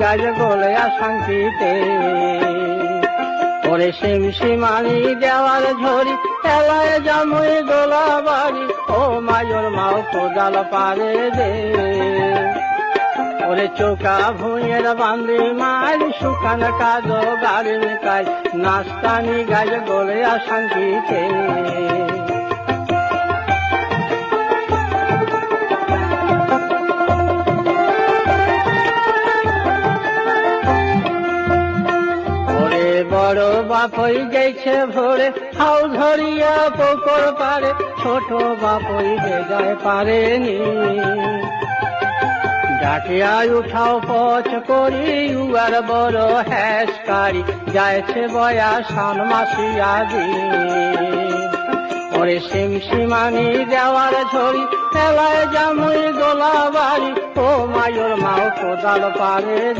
গাছ গলে শান্তিতে। ওরে সিমসিমানি দেওয়ার ঝরি এলায় জামুই গোলা বাড়ি, ও মায়ের মাও কোদাল পারে দে। ওরে চৌকা ভুঁয়ের বান্ধি মার শুকান কাজ গাড়ি কাজ, নাস্তানি গাছ গলে শান্তিতে। বড় বাপ হই গেছে ভোরে হাউ ধরিয়া পুকুর পারে, ছোট বাপ হই যায় পারেনি। ডাকিয়া উঠাও পচ করি উয়ার বড় হ্যাসকারি, যাইছে বয়া সান মাসিয়া দিন। ওরে সিমসিমানি দেওয়ার ঝরি এলায় জামুই গোলা বাড়ি, ও মায়ের মাও কোদাল পারে দে।